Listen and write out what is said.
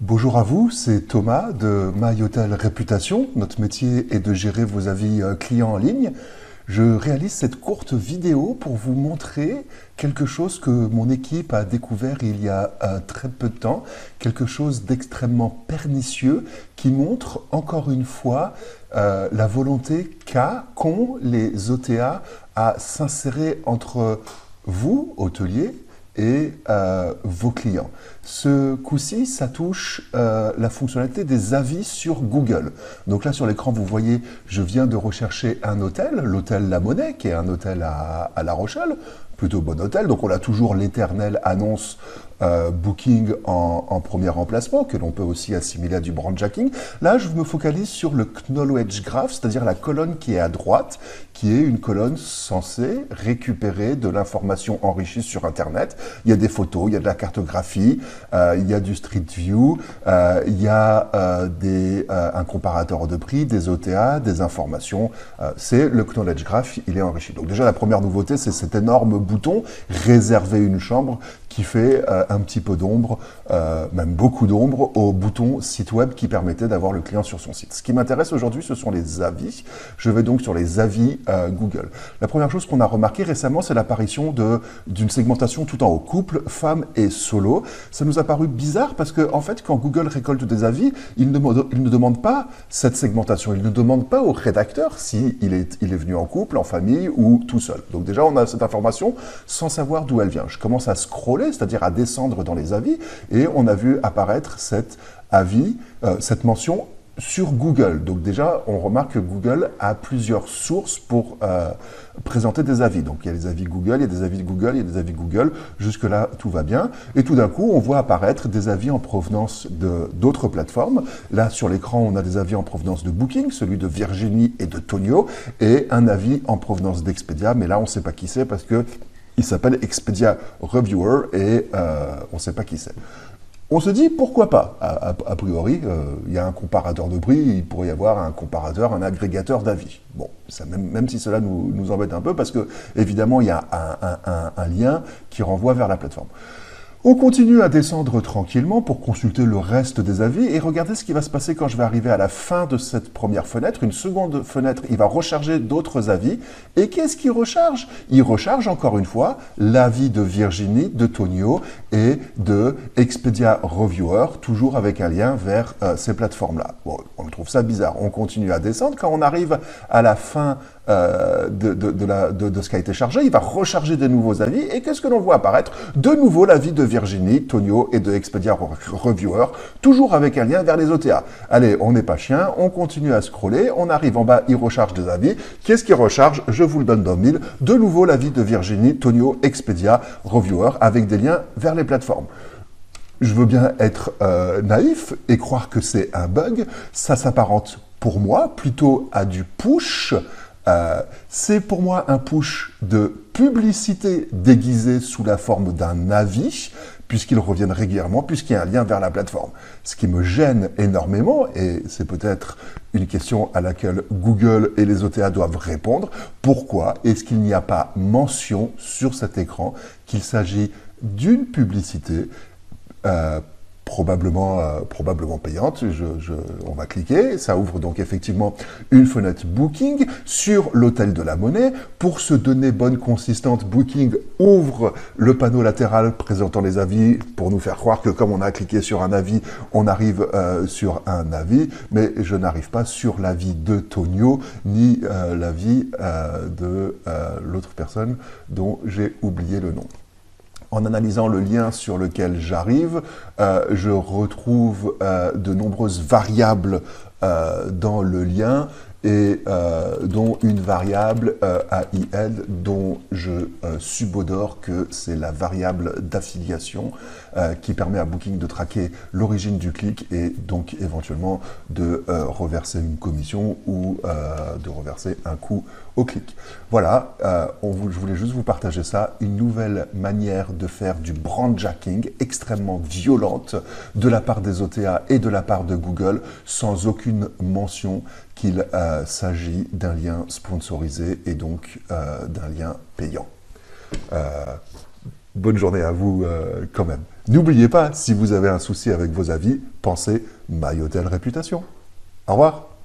Bonjour à vous, c'est Thomas de My Hotel Réputation. Notre métier est de gérer vos avis clients en ligne. Je réalise cette courte vidéo pour vous montrer quelque chose que mon équipe a découvert il y a très peu de temps, quelque chose d'extrêmement pernicieux qui montre encore une fois la volonté qu'ont les OTA à s'insérer entre vous, hôteliers, et vos clients. Ce coup-ci, ça touche la fonctionnalité des avis sur Google. Donc là, sur l'écran, vous voyez, je viens de rechercher un hôtel, l'hôtel La Monnaie, qui est un hôtel à La Rochelle, plutôt bon hôtel. Donc on a toujours l'éternelle annonce Booking en premier emplacement, que l'on peut aussi assimiler à du brandjacking. Là, je me focalise sur le Knowledge Graph, c'est-à-dire la colonne qui est à droite, qui est une colonne censée récupérer de l'information enrichie sur Internet. Il y a des photos, il y a de la cartographie, il y a du Street View, il y a un comparateur de prix, des OTA, des informations. C'est le Knowledge Graph, il est enrichi. Donc déjà, la première nouveauté, c'est cet énorme bouton « Réserver une chambre » qui fait un petit peu d'ombre, même beaucoup d'ombre, au bouton site web qui permettait d'avoir le client sur son site. Ce qui m'intéresse aujourd'hui, ce sont les avis. Je vais donc sur les avis Google. La première chose qu'on a remarqué récemment, c'est l'apparition d'une segmentation tout en haut, couple, femme et solo. Ça nous a paru bizarre parce que, en fait, quand Google récolte des avis, il ne demande pas cette segmentation. Il ne demande pas au rédacteur s'il est venu en couple, en famille ou tout seul. Donc déjà, on a cette information sans savoir d'où elle vient. Je commence à scroller, c'est-à-dire à descendre dans les avis, et on a vu apparaître cette mention sur Google. Donc déjà, on remarque que Google a plusieurs sources pour présenter des avis. Donc il y a les avis Google, il y a des avis de Google, il y a des avis Google. Jusque-là, tout va bien. Et tout d'un coup, on voit apparaître des avis en provenance d'autres plateformes. Là, sur l'écran, on a des avis en provenance de Booking, celui de Virginie et de Tonio, et un avis en provenance d'Expedia. Mais là, on ne sait pas qui c'est parce que il s'appelle Expedia Reviewer et on ne sait pas qui c'est. On se dit pourquoi pas. A priori, il y a un comparateur de prix, il pourrait y avoir un comparateur, un agrégateur d'avis. Bon, ça, même si cela nous embête un peu parce que évidemment il y a un lien qui renvoie vers la plateforme. On continue à descendre tranquillement pour consulter le reste des avis et regarder ce qui va se passer quand je vais arriver à la fin de cette première fenêtre. Une seconde fenêtre, il va recharger d'autres avis. Et qu'est-ce qu'il recharge? Il recharge encore une fois l'avis de Virginie, de Tonio et de Expedia Reviewer, toujours avec un lien vers ces plateformes-là. Bon, on trouve ça bizarre. On continue à descendre. Quand on arrive à la fin de ce qui a été chargé, il va recharger des nouveaux avis. Et qu'est-ce que l'on voit apparaître? De nouveau l'avis de Virginie, Tonio et de Expedia Reviewer, toujours avec un lien vers les OTA. Allez, on n'est pas chien, on continue à scroller, on arrive en bas, il recharge des avis. Qu'est-ce qu'il recharge? Je vous le donne dans le mille. De nouveau l'avis de Virginie, Tonio, Expedia Reviewer, avec des liens vers les plateformes. Je veux bien être naïf et croire que c'est un bug. Ça s'apparente pour moi plutôt à du push. C'est pour moi un push de publicité déguisée sous la forme d'un avis, puisqu'ils reviennent régulièrement, puisqu'il y a un lien vers la plateforme. Ce qui me gêne énormément, et c'est peut-être une question à laquelle Google et les OTA doivent répondre, pourquoi est-ce qu'il n'y a pas mention sur cet écran qu'il s'agit d'une publicité probablement payante. On va cliquer, ça ouvre donc effectivement une fenêtre Booking sur l'hôtel de la Monnaie. Pour se donner bonne consistante, Booking ouvre le panneau latéral présentant les avis pour nous faire croire que comme on a cliqué sur un avis, on arrive sur un avis, mais je n'arrive pas sur l'avis de Tonio ni l'avis de l'autre personne dont j'ai oublié le nom. En analysant le lien sur lequel j'arrive, je retrouve de nombreuses variables dans le lien et dont une variable AIL dont je subodore que c'est la variable d'affiliation qui permet à Booking de traquer l'origine du clic et donc éventuellement de reverser une commission ou de reverser un coût au clic. Voilà, je voulais juste vous partager ça, une nouvelle manière de faire du brandjacking extrêmement violente de la part des OTA et de la part de Google sans aucune mention qu'il s'agit d'un lien sponsorisé et donc d'un lien payant. Bonne journée à vous quand même. N'oubliez pas, si vous avez un souci avec vos avis, pensez My Hotel Réputation. Au revoir.